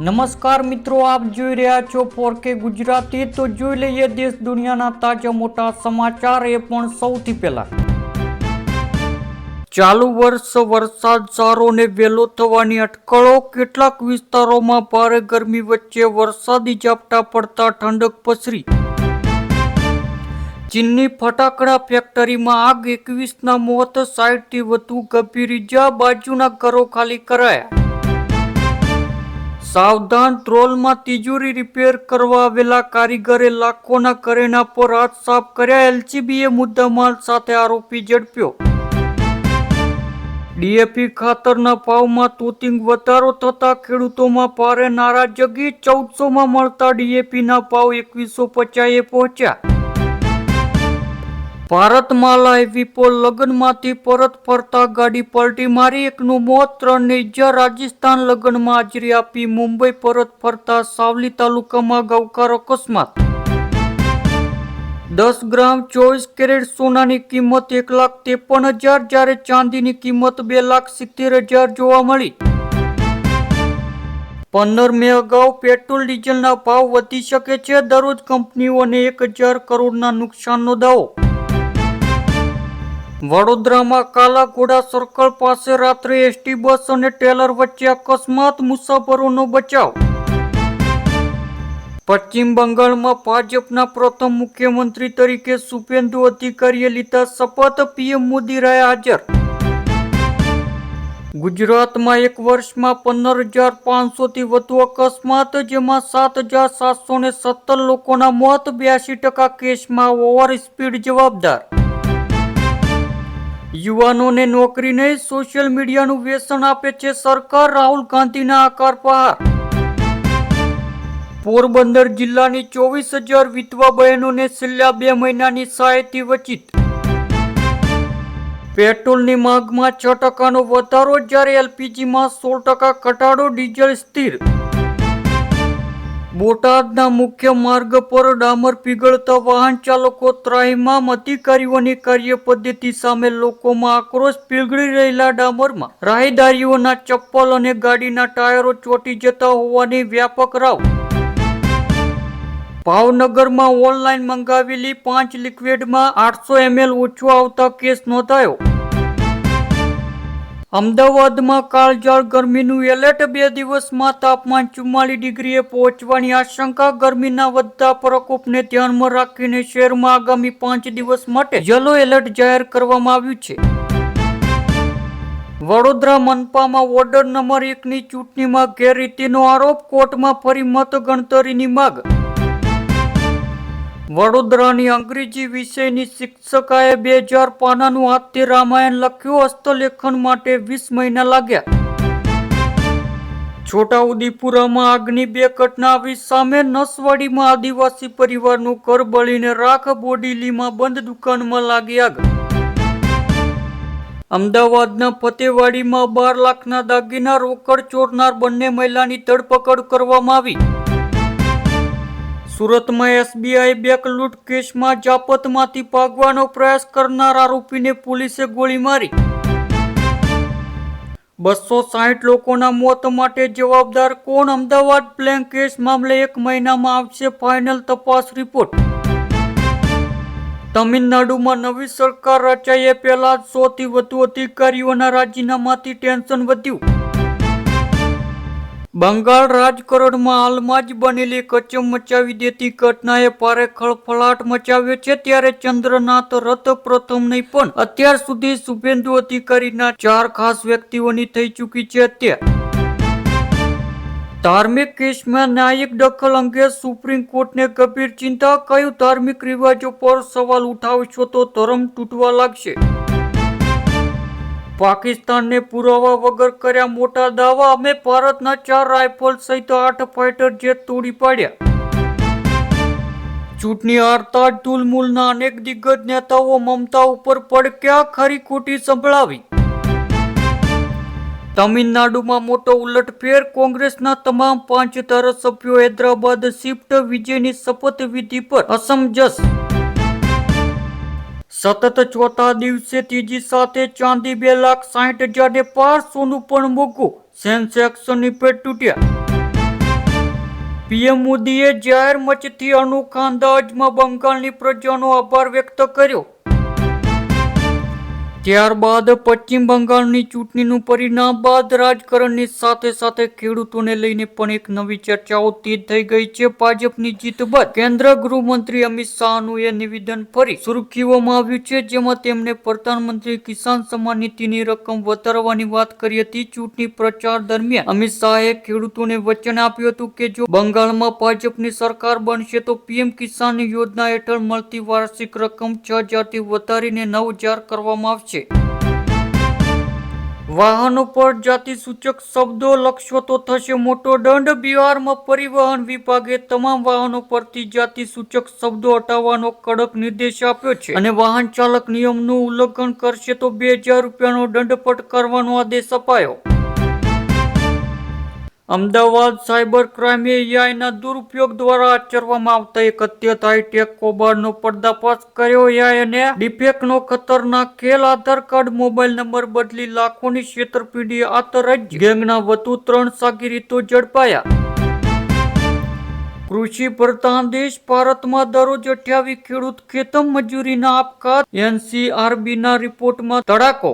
નમસ્કાર મિત્રો, આપ જોઈ રહ્યા છો 4K ગુજરાતી। તો જોઈ લઈએ દેશ દુનિયાના તાજા મોટા સમાચાર, એ પણ સૌથી પહેલા। ચાલુ વર્ષ વરસાદ સારો ને વહેલો થવાની અટકળો। કેટલાક વિસ્તારોમાં ભારે ગરમી વચ્ચે વરસાદી ઝાપટા પડતા ઠંડક પસરી। ચીનની ફટાકડા ફેક્ટરીમાં આગ, 21ના મોત, 60થી વધુ ગંભીર ઇજા, બાજુના ઘરો ખાલી કરાયા। સાવધાન, ધ્રોલમાં તિજોરી રિપેર કરવા આવેલા કારીગરે લાખોના કરેણા પર હાથ સાફ કર્યા। એલસીબીએ મુદ્દામાલ સાથે આરોપી ઝડપ્યો। ડીએપી ખાતરના ભાવમાં તોતિંગ વધારો થતા ખેડૂતોમાં ભારે નારાજગી। 1400માં મળતા ડીએપીના ભાવ 2150એ પહોંચ્યા। ભારતમાં લાવી પોલ લગ્નમાંથી પરત ફરતા ગાડી પલટી મારી, 1નું મોત, 3ને ઇજા। રાજસ્થાન લગ્નમાં હાજરી આપી મુંબઈ પરત ફરતા સાવલી તાલુકામાં ગૌકાર અકસ્માત। 10 ગ્રામ 24 કેરેટ સોનાની કિંમત 1,53,000, જ્યારે ચાંદીની કિંમત 2,70,000 જોવા મળી। 15 મે અગાઉ પેટ્રોલ ડીઝલના ભાવ વધી શકે છે, દરરોજ કંપનીઓને 1,000 કરોડના નુકસાનનો દાવો। વડોદરામાં કાલા ઘોડા સર્કલ પાસે રાત્રે એસટી બસ અને ટેલર વચ્ચે અકસ્માત, મુસાફરોનો બચાવ। પશ્ચિમ બંગાળમાં ભાજપના પ્રથમ મુખ્યમંત્રી તરીકે શુભેન્દુ અધિકારીએ લીધા શપથ, પીએમ મોદી રહ્યા હાજર। ગુજરાતમાં એક વર્ષમાં 15,500થી વધુ અકસ્માત, જેમાં 7,717 લોકોના મોત, 82% કેસમાં ઓવર સ્પીડ જવાબદાર। યુવાનોને નોકરી નહીં, સોશિયલ મીડિયાનું વ્યસન આપે છે સરકાર, રાહુલ ગાંધીના આકાર પ્રહાર। પોરબંદર જિલ્લાની 24,000 વિધવા બહેનોને છેલ્લા 2 મહિનાની સહાયથી વંચિત। પેટ્રોલની માંગમાં 6%નો વધારો, જ્યારે એલપીજીમાં 16% ઘટાડો, ડીઝલ સ્થિર। બોટાદના મુખ્ય માર્ગ પર ડામર પીગળતા વાહન ચાલકો ત્રાહિમામ, અધિકારીઓની કાર્ય પદ્ધતિ સામે લોકોમાં આક્રોશ। પીગળી રહેલા ડામરમાં રાહદારીઓના ચપ્પલ અને ગાડીના ટાયરો ચોંટી જતા હોવાની વ્યાપક રાવ। ભાવનગરમાં ઓનલાઈન મંગાવેલી 5 લિક્વિડમાં 800 ml ઓછો આવતા કેસ નોંધાયો। અમદાવાદમાં કાળઝાળ ગરમીનું એલર્ટ, 2 દિવસમાં તાપમાન 44 ડિગ્રીએ પહોંચવાની આશંકા। ગરમીના વધતા પ્રકોપને ધ્યાનમાં રાખીને શહેરમાં આગામી 5 દિવસ માટે યલો એલર્ટ જાહેર કરવામાં આવ્યું છે। વડોદરા મનપામાં વોર્ડ નંબર 1ની ચૂંટણીમાં ગેરરીતિનો આરોપ, કોર્ટમાં ફરી મત ગણતરીની માગ। વડોદરાની અંગ્રેજી વિષયની શિક્ષકાએ 2000 પાનાનું હાથથી રામાયણ લખ્યું, હસ્તલેખન માટે 20 મહિના લાગ્યા। છોટાઉદેપુરમાં આગની 2 ઘટના આવી સામે, નસવાડીમાં આદિવાસી પરિવારનું ઘર બળીને રાખ, બોડેલીમાં બંધ દુકાનમાં લાગી આગ। અમદાવાદના ફતેવાડીમાં 12 લાખના દાગીના રોકડ ચોરનાર બંને મહિલાની ધરપકડ કરવામાં આવી। સુરતમાં એસબીઆઈ બેંક લૂંટ કેસમાં જાપતમાંથી ભાગવાનો પ્રયાસ કરનાર આરોપીને પોલીસે ગોળી મારી। 260 લોકોના મોત માટે જવાબદાર કોણ? અમદાવાદ પ્લેન કેસ મામલે 1 મહિનામાં આવશે ફાઇનલ તપાસ રિપોર્ટ। તમિલનાડુમાં નવી સરકાર રચાય એ પહેલા જ 100થી વધુ અધિકારીઓના રાજીનામાથી ટેન્શન વધ્યું। બંગાળ રાજકારણમાં હાલમાં જ બનેલી કચમ મચાવી દેતી ઘટનાએ ભારે ખળભળાટ મચાવ્યો છે, ત્યારે ચંદ્રનાથ રથ પ્રથમ નહીં પણ અત્યાર સુધી શુભેન્દુ અધિકારીના 4 ખાસ વ્યક્તિઓની થઈ ચૂકી છે હત્યા। ધાર્મિક કેસમાં ન્યાયિક દખલ અંગે સુપ્રીમ કોર્ટને ગંભીર ચિંતા, કયું ધાર્મિક રિવાજો પર સવાલ ઉઠાવશો તો ધર્મ તૂટવા લાગશે। પાકિસ્તાનને પુરાવા વગર કર્યા મોટા દાવા, અમે ભારતના 4 રાઇફલ સહિત 8 ફાઇટર જેટ તોડી પાડ્યા। ચૂંટણી હારતા તૃણમૂલના અનેક દિગ્ગજ નેતાઓ મમતા ઉપર પડક્યા, ખરી ખોટી સંભળાવી। તમિલનાડુમાં મોટો ઉલટફેર, કોંગ્રેસના તમામ 5 ધારાસભ્યો હૈદરાબાદ શિફ્ટ, વિજયની શપથવિધિ પર અસમંજસ। સતત 4થા દિવસે તેજી સાથે ચાંદી 2,60,000 ને પાર, સોનું પણ મોંઘું, સેન્સેક્સ નિફ્ટી તૂટ્યા। પીએમ મોદીએ જાહેર મંચથી અનોખા અંદાજમાં બંગાળની પ્રજાનો આભાર વ્યક્ત કર્યો. ત્યારબાદ પશ્ચિમ બંગાળની ચૂંટણીનું પરિણામ બાદ રાજકારણની સાથે સાથે ખેડૂતોને લઈને પણ એક નવી ચર્ચાઓ તેજ થઈ ગઈ છે. ભાજપની જીત બાદ કેન્દ્રીય ગૃહમંત્રી અમિત શાહનું એ નિવેદન ફરી સુર્ખીઓમાં આવ્યું છે, જેમાં તેમણે પ્રધાનમંત્રી કિસાન સન્માન નિધિની રકમ વધારવાની વાત કરી હતી. ચૂંટણી પ્રચાર દરમિયાન અમિત શાહે ખેડૂતોને વચન આપ્યું હતું કે જો બંગાળમાં ભાજપની સરકાર બનશે તો પીએમ કિસાન યોજના હેઠળ મળતી વાર્ષિક રકમ 6,000 થી વધારીને 9,000 કરવામાં આવશે. વાહનો પર જાતિ સૂચક શબ્દો લખશો તો થશે મોટો દંડ. બિહારમાં પરિવહન વિભાગે તમામ વાહનો પરથી જાતિ સૂચક શબ્દો હટાવવાનો કડક નિર્દેશ આપ્યો છે અને વાહન ચાલક નિયમનું ઉલ્લંઘન કરશે તો 2,000 રૂપિયાનો દંડ ફટકારવાનો આદેશ અપાયો. અમદાવાદ સાયબર ક્રાઇમે એઆઈના દુરુપયોગ દ્વારા આચરવામાં આવતા એક અત્યંત હાઈટેક કૌભાંડનો પર્દાફાશ કર્યો. એઆઈ અને ડીપફેકનો ખતરનાક ખેલ. આધાર કાર્ડ, મોબાઈલ નંબર બદલી લાખોની છેતરપિંડી. આંતરરાજ્ય ગેંગના વધુ 3 સાગરીતો ઝડપાયા. કૃષિ પ્રધાન દેશ ભારતમાં દરરોજ 28 ખેડૂત ખેતમ મજૂરીના આપઘાત. એનસીઆરબીના રિપોર્ટમાં ધડાકો.